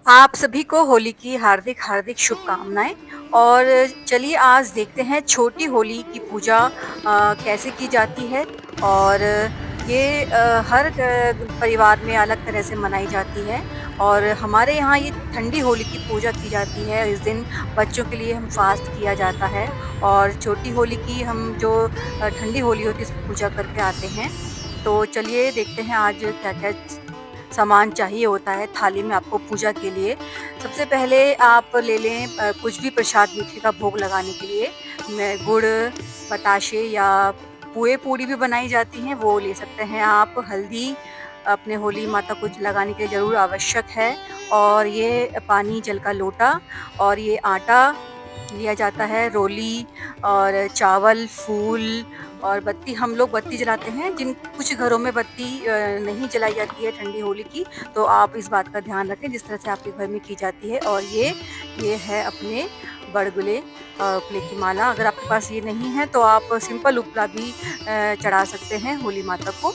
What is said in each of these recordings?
आप सभी को होली की हार्दिक हार्दिक शुभकामनाएँ। और चलिए आज देखते हैं छोटी होली की पूजा कैसे की जाती है। और ये हर परिवार में अलग तरह से मनाई जाती है। और हमारे यहाँ ये ठंडी होली की पूजा की जाती है। इस दिन बच्चों के लिए हम फास्ट किया जाता है। और छोटी होली की हम जो ठंडी होली होती है उसकी पूजा करके आते हैं। तो चलिए देखते हैं आज क्या-क्या सामान चाहिए होता है थाली में आपको पूजा के लिए। सबसे पहले आप ले लें कुछ भी प्रसाद मीठे का भोग लगाने के लिए। गुड़, बताशे या पुए-पूड़ी भी बनाई जाती हैं, वो ले सकते हैं आप। हल्दी अपने होली माता को लगाने के लिए ज़रूर आवश्यक है। और ये पानी, जल का लोटा और ये आटा लिया जाता है, रोली और चावल, फूल और बत्ती। हम लोग बत्ती जलाते हैं। जिन कुछ घरों में बत्ती नहीं जलाई जाती है ठंडी होली की, तो आप इस बात का ध्यान रखें जिस तरह से आपके घर में की जाती है। और ये है अपने बड़गुले उपले की माला। अगर आपके पास ये नहीं है तो आप सिंपल उपला भी चढ़ा सकते हैं होली माता को।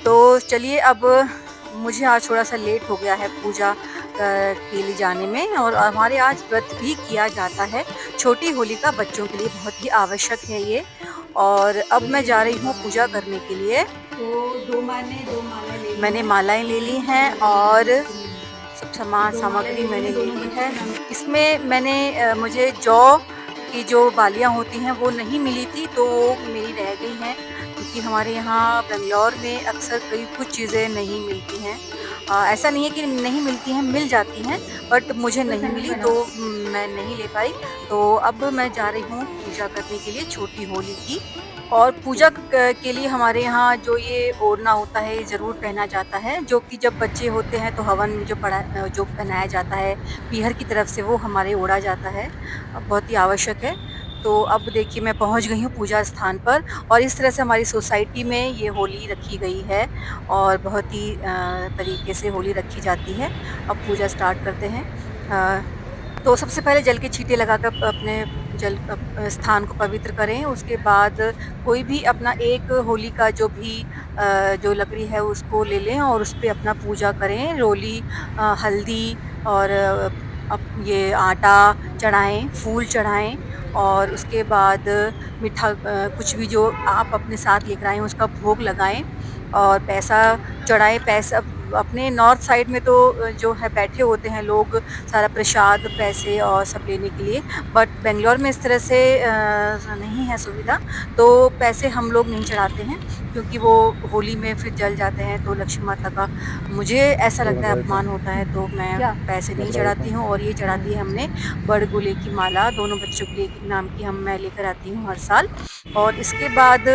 तो चलिए अब मुझे आज थोड़ा-सा लेट हो गया है पूजा के लिए जाने में। और हमारे आज व्रत भी किया जाता है। छोटी होलिका बच्चों के लिए बहुत ही आवश्यक है ये। और अब मैं जा रही हूँ पूजा करने के लिए। तो 2 मैंने 2 माला ले ली मैंने है। मालाएँ ले ली हैं और सब 2 माला सामग्री ले ली मैंने है, ले दोनों ली बच्चों है। के नाम। इसमें मैंने मुझे जौ की जो बालियाँ होती हैं वो नहीं मिली थी, तो मेरी रह गई हैं। क्योंकि हमारे यहाँ बैंगलोर में अक्सर कई कुछ चीज़ें नहीं मिलती हैं। ऐसा नहीं है कि नहीं मिलती हैं, मिल जाती हैं, बट मुझे तो नहीं सेंटर मिली पे तो रहो। मैं नहीं ले पाई। तो अब मैं जा रही हूँ पूजा करने के लिए छोटी होली की। और पूजा के लिए हमारे यहाँ जो ये ओढ़ना होता है ये ज़रूर पहना जाता है, जो कि जब बच्चे होते हैं तो हवन में जो पहनाया जाता है पीहर की तरफ से, वो हमारे ओढ़ा जाता है। बहुत ही आवश्यक है। तो अब देखिए मैं पहुँच गई हूँ पूजा स्थान पर। और इस तरह से हमारी सोसाइटी में ये होली रखी गई है। और बहुत ही तरीके से होली रखी जाती है। अब पूजा स्टार्ट करते हैं। तो सबसे पहले जल के छींटे लगाकर अपने स्थान को पवित्र करें। उसके बाद कोई भी अपना एक होली का जो भी जो लकड़ी है उसको ले लें और उस पे अपना पूजा करें। रोली, हल्दी और ये आटा चढ़ाएँ, फूल चढ़ाएँ। और उसके बाद मीठा कुछ भी जो आप अपने साथ लेकर आएँ उसका भोग लगाएँ। और पैसा चढ़ाएँ। पैसा अपने नॉर्थ साइड में तो जो है बैठे होते हैं लोग सारा प्रसाद, पैसे और सब लेने के लिए। बट बैंगलोर में इस तरह से नहीं है सुविधा, तो पैसे हम लोग नहीं चढ़ाते हैं क्योंकि वो होली में फिर जल जाते हैं तो लक्ष्मी माता का मुझे ऐसा लगता है अपमान होता है, तो मैं पैसे नहीं चढ़ाती हूँ। और ये चढ़ाती है हमने बड़गुले की माला, दोनों बच्चों के लिए एक नाम की मैं लेकर आती हूँ हर साल। और इसके बाद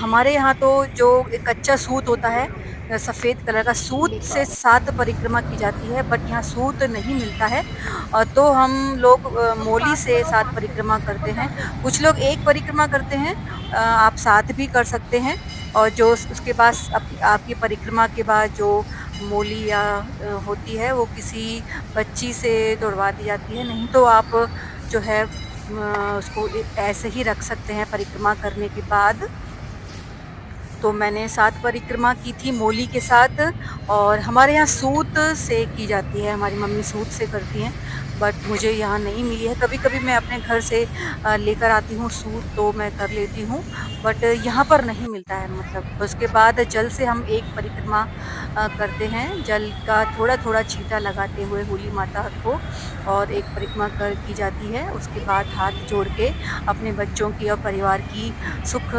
हमारे यहाँ तो जो एक कच्चा सूत होता है, सफ़ेद कलर का सूत से 7 परिक्रमा की जाती है, बट यहाँ सूत नहीं मिलता है। तो हम लोग मोली से 7 परिक्रमा करते हैं। कुछ लोग 1 परिक्रमा करते हैं, आप 7 भी कर सकते हैं। और जो उसके बाद आपकी परिक्रमा के बाद जो मोली या होती है वो किसी बच्ची से दौड़वा दी जाती है। नहीं तो आप जो है उसको ऐसे ही रख सकते हैं परिक्रमा करने के बाद। तो मैंने 7 परिक्रमा की थी मोली के साथ। और हमारे यहाँ सूत से की जाती है, हमारी मम्मी सूत से करती हैं, बट मुझे यहाँ नहीं मिली है। कभी-कभी मैं अपने घर से लेकर आती हूँ सूत, तो मैं कर लेती हूँ, बट यहाँ पर नहीं मिलता है। मतलब उसके बाद जल से हम एक परिक्रमा करते हैं, जल का थोड़ा-थोड़ा छींटा लगाते हुए होली माता को। और एक परिक्रमा की जाती है। उसके बाद हाथ जोड़ के अपने बच्चों की और परिवार की सुख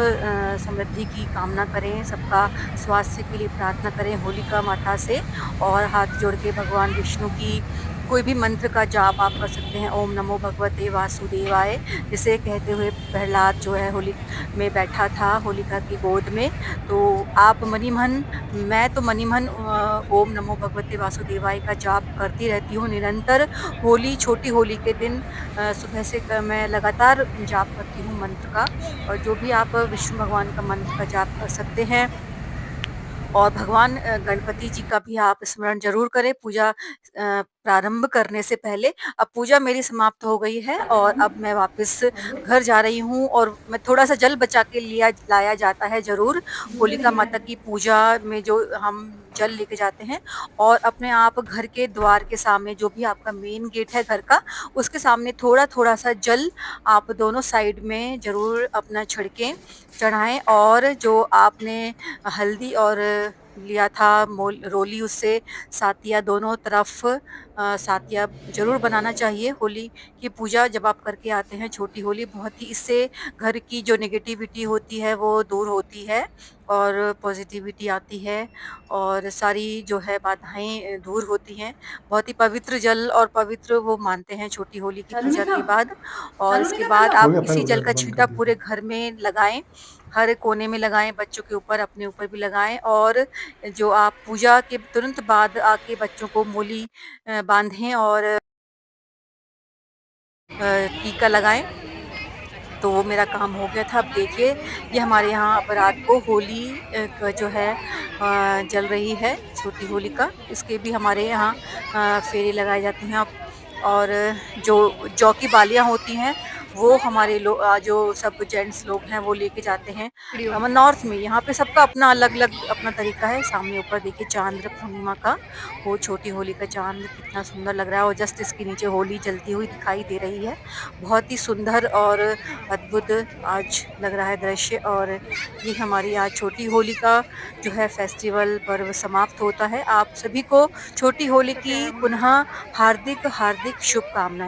समृद्धि की कामना करें, सबका स्वास्थ्य के लिए प्रार्थना करें होलिका माता से। और हाथ जोड़ के भगवान विष्णु की कोई भी मंत्र का जाप आप कर सकते हैं। ओम नमो भगवते वासुदेवाय, जिसे कहते हुए प्रहलाद जो है होली में बैठा था होलिका की गोद में। तो आप मनी-मन, मैं तो मनी-मन ओम नमो भगवते वासुदेवाय का जाप करती रहती हूँ निरंतर। होली, छोटी होली के दिन सुबह से मैं लगातार जाप करती हूँ मंत्र का। और जो भी आप विष्णु भगवान का मंत्र का जाप कर सकते हैं। और भगवान गणपति जी का भी आप स्मरण ज़रूर करें पूजा प्रारंभ करने से पहले अब पूजा मेरी समाप्त हो गई है और अब मैं वापस घर जा रही हूँ और मैं थोड़ा-सा जल बचा के लाया जाता है ज़रूर, होलिका माता की पूजा में जो हम जल लेके जाते हैं और अपने आप घर के द्वार के सामने जो भी आपका मेन गेट है घर का, उसके सामने थोड़ा-थोड़ा सा जल आप दोनों साइड में ज़रूर अपना छिड़कें, चढ़ाएँ और जो आपने हल्दी और लिया था मोल रोली उससे सातिया दोनों तरफ सातिया ज़रूर बनाना चाहिए। होली की पूजा जब आप करके आते हैं छोटी होली बहुत ही इससे घर की जो नेगेटिविटी होती है वो दूर होती है और पॉज़िटिविटी आती है और सारी जो है बाधाएँ दूर होती हैं। बहुत ही पवित्र जल और पवित्र वो मानते हैं छोटी होली की चालू पूजा नहीं था के बाद और चालू इसके नहीं था बाद पहले हो आप गया इसी जल का बंद कर छींटा दिया। पूरे घर में लगाएँ, हर कोने में लगाएँ, बच्चों के ऊपर, अपने ऊपर भी लगाएँ और जो आप पूजा के तुरंत बाद आके बच्चों को मूली बाँधें और टीका लगाएँ। तो वो मेरा काम हो गया था। अब देखिए ये हमारे यहाँ अब रात को होली का जो है जल रही है छोटी होलिका, इसके भी हमारे यहाँ फेरे लगाए जाते हैं अब और जो जौ की बालियाँ होती हैं वो हमारे जो सब जेंट्स लोग हैं वो लेके जाते हैं नॉर्थ में। यहाँ पे सबका अपना अलग-अलग अपना तरीका है। सामने ऊपर देखिए चांद्र पूर्णिमा का वो छोटी होली का चाँद कितना सुंदर लग रहा है और जस्ट इसके नीचे होली जलती हुई दिखाई दे रही है। बहुत ही सुंदर और अद्भुत आज लग रहा है दृश्य और ये हमारी आज छोटी होली का जो है फेस्टिवल पर्व समाप्त होता है। आप सभी को छोटी होली की पुनः हार्दिक शुभकामनाएँ।